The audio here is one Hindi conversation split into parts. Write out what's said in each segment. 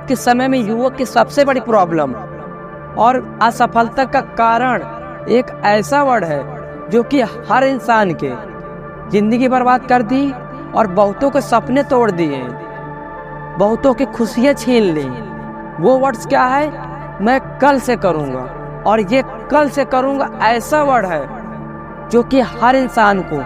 के समय में युवक की सबसे बड़ी प्रॉब्लम और असफलता का कारण एक ऐसा वर्ड है जो कि हर इंसान के जिंदगी बर्बाद कर दी और बहुतों के सपने तोड़ दिए, बहुतों की खुशियाँ छीन ली। वो वर्ड्स क्या है? मैं कल से करूँगा। और ये कल से करूँगा ऐसा वर्ड है जो कि हर इंसान को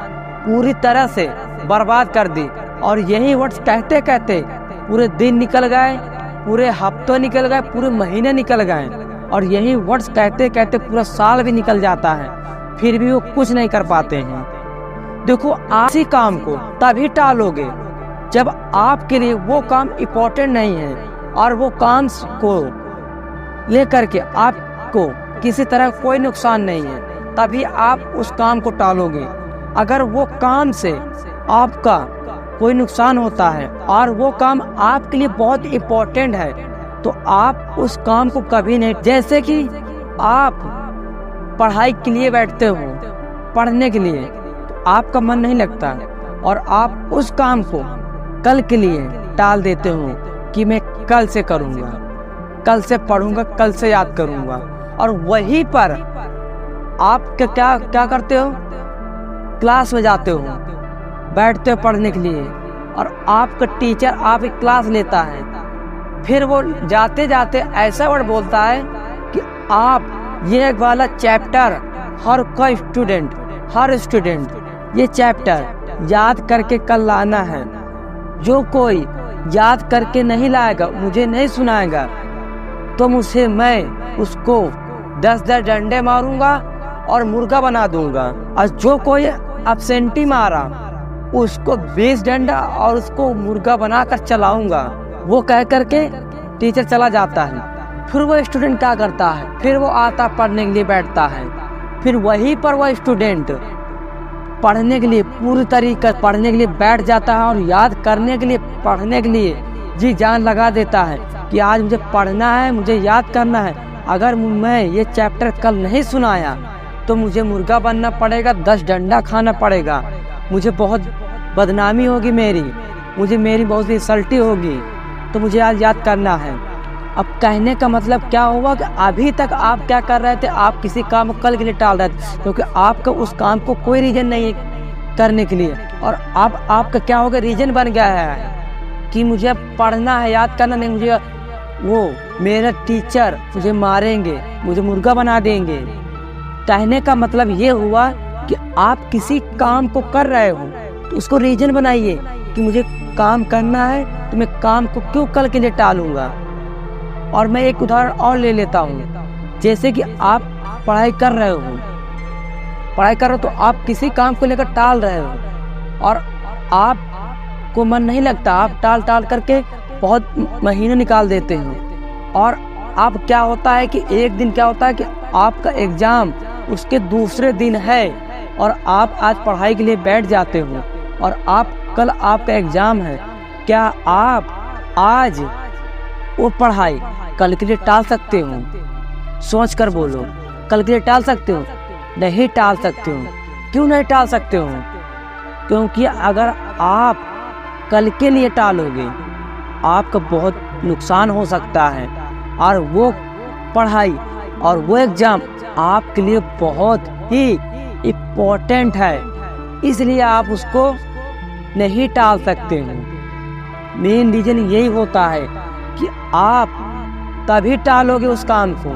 पूरी तरह से बर्बाद कर दी। और यही वर्ड्स कहते कहते पूरे दिन निकल गए, पूरे हफ्ते निकल गए, पूरे महीने निकल गए, और यही वर्ड्स कहते कहते पूरा साल भी निकल जाता है, फिर भी वो कुछ नहीं कर पाते हैं। देखो, आप इसी काम को तभी टालोगे जब आपके लिए वो काम इम्पोर्टेंट नहीं है और वो काम को लेकर के आपको किसी तरह कोई नुकसान नहीं है, तभी आप उस काम को टालोगे। अगर वो काम से आपका कोई नुकसान होता है और वो काम आपके लिए बहुत इम्पोर्टेंट है तो आप उस काम को कभी नहीं, जैसे कि आप पढ़ाई के लिए बैठते हो, पढ़ने के लिए, तो आपका मन नहीं लगता और आप उस काम को कल के लिए टाल देते हो कि मैं कल से करूँगा, कल से पढ़ूंगा, कल से याद करूँगा। और वहीं पर आप क्या करते हो? क्लास में जाते हो, बैठते हो पढ़ने के लिए, और आपका टीचर आपकी क्लास लेता है, फिर वो जाते जाते ऐसा वर्ड बोलता है कि आप ये वाला चैप्टर हर स्टूडेंट ये चैप्टर याद करके कल लाना है। जो कोई याद करके नहीं लाएगा, मुझे नहीं सुनाएगा, तो मैं उसको 10 डंडे मारूंगा और मुर्गा बना दूंगा। और जो कोई एब्सेंटी मारा उसको 20 डंडा और उसको मुर्गा बनाकर चलाऊंगा। वो कह करके टीचर चला जाता है। फिर वो स्टूडेंट क्या करता है? फिर वो आता पढ़ने के लिए बैठता है। फिर वहीं पर वो स्टूडेंट पढ़ने के लिए पूरी तरीके पढ़ने के लिए बैठ जाता है और याद करने के लिए, पढ़ने के लिए जी जान लगा देता है कि आज मुझे पढ़ना है, मुझे याद करना है। अगर मैं ये चैप्टर कल नहीं सुनाया तो मुझे मुर्गा बनना पड़ेगा, 10 डंडा खाना पड़ेगा, मुझे बहुत बदनामी होगी, मेरी बहुत इंसल्टी होगी, तो मुझे आज याद करना है। अब कहने का मतलब क्या हुआ कि अभी तक आप क्या कर रहे थे? आप किसी काम को कल के लिए टाल रहे थे, क्योंकि आपका उस काम को कोई रीजन नहीं है करने के लिए। और अब आपका क्या हो गया? रीजन बन गया है कि मुझे पढ़ना है, याद करना नहीं, मुझे वो मेरा टीचर मुझे मारेंगे, मुझे मुर्गा बना देंगे। कहने का मतलब ये हुआ कि आप किसी काम को कर रहे हो तो उसको रीजन बनाइए कि मुझे काम करना है, तो मैं काम को क्यों कल के लिए टालूंगा। और मैं एक उदाहरण और ले लेता हूँ। जैसे कि आप पढ़ाई कर रहे हो तो आप किसी काम को लेकर टाल रहे हो और आपको मन नहीं लगता, आप टाल करके बहुत महीने निकाल देते हो। और अब क्या होता है कि एक दिन क्या होता है कि आपका एग्जाम उसके दूसरे दिन है और आप आज पढ़ाई के लिए बैठ जाते हो और कल आपका एग्जाम है। क्या आप आज वो पढ़ाई कल के लिए टाल सकते हो? सोच कर बोलो, कल के लिए टाल सकते हो? नहीं टाल सकते हो। क्यों नहीं टाल सकते हो? क्योंकि अगर आप कल के लिए टालोगे आपका बहुत नुकसान हो सकता है और वो पढ़ाई और वो एग्जाम आपके लिए बहुत ही इम्पोर्टेंट है, इसलिए आप उसको नहीं टाल सकते हो। मेन रीजन यही होता है कि आप तभी टालोगे उस काम को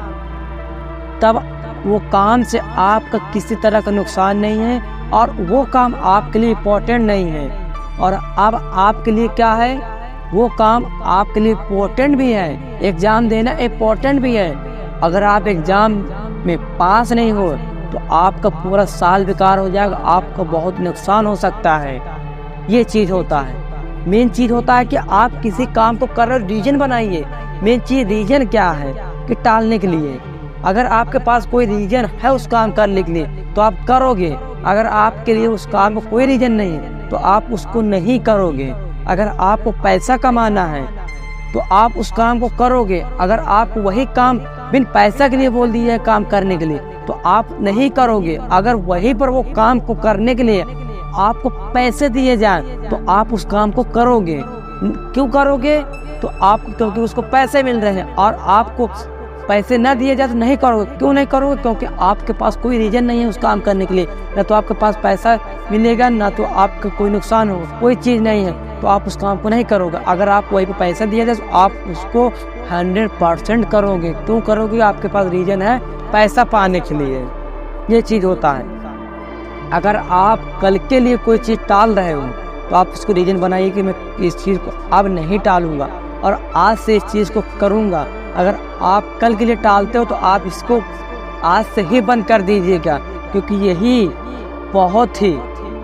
तब वो काम से आपका किसी तरह का नुकसान नहीं है और वो काम आपके लिए इम्पोर्टेंट नहीं है। और अब आपके लिए क्या है? वो काम आपके लिए इम्पोर्टेंट भी है, एग्ज़ाम देना इम्पोर्टेंट भी है। अगर आप एग्ज़ाम में पास नहीं हो तो आपका पूरा साल बेकार हो जाएगा, आपका बहुत नुकसान हो सकता है। ये चीज़ होता है। मेन चीज़ होता है कि आप किसी काम को कर रहे हो, रीजन बनाइए। मेन चीज़ रीजन क्या है कि टालने के लिए। अगर आपके पास कोई रीजन है उस काम करने के लिए तो आप करोगे। अगर आपके लिए उस काम में कोई रीजन नहीं है तो आप उसको नहीं करोगे। अगर आपको पैसा कमाना है तो आप उस काम को करोगे। अगर आप वही काम बिन पैसा के लिए बोल दिया है काम करने के लिए तो आप नहीं करोगे। अगर वहीं पर वो काम को करने के लिए आपको पैसे दिए जाएं तो आप उस काम को करोगे। क्यों करोगे? तो आप क्योंकि उसको पैसे मिल रहे हैं और आपको पैसे ना दिए जाए तो नहीं करोगे। क्यों नहीं करोगे? क्योंकि आपके पास कोई रीजन नहीं है उस काम करने के लिए। ना तो आपके पास पैसा मिलेगा, ना तो आपका कोई नुकसान होगा, कोई चीज़ नहीं है, तो आप उस काम को नहीं करोगे। अगर आप वही पे पैसा दिया जाए तो आप उसको 100% करोगे। क्यों करोगे? आपके पास रीजन है पैसा पाने के लिए। ये चीज़ होता है। अगर आप कल के लिए कोई चीज़ टाल रहे हो तो आप उसको रीजन बनाइए कि मैं इस चीज़ को अब नहीं टालूंगा और आज से इस चीज़ को करूंगा। अगर आप कल के लिए टालते हो तो आप इसको आज से ही बंद कर दीजिएगा, क्योंकि यही बहुत ही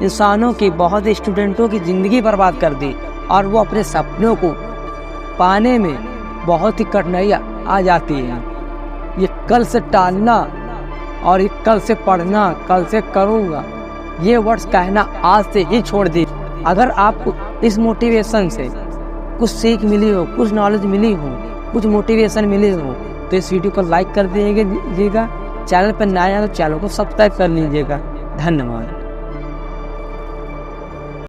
इंसानों की, बहुत ही स्टूडेंटों की ज़िंदगी बर्बाद कर दी और वो अपने सपनों को पाने में बहुत ही कठिनाई आ जाती है। ये कल से टालना और ये कल से पढ़ना, कल से करूँगा, ये वर्ड्स कहना आज से ही छोड़ दीजिए। अगर आपको इस मोटिवेशन से कुछ सीख मिली हो, कुछ नॉलेज मिली हो, कुछ मोटिवेशन मिली हो तो इस वीडियो को लाइक कर दीजिएगा। चैनल पर नया है तो चैनल को सब्सक्राइब कर लीजिएगा। धन्यवाद।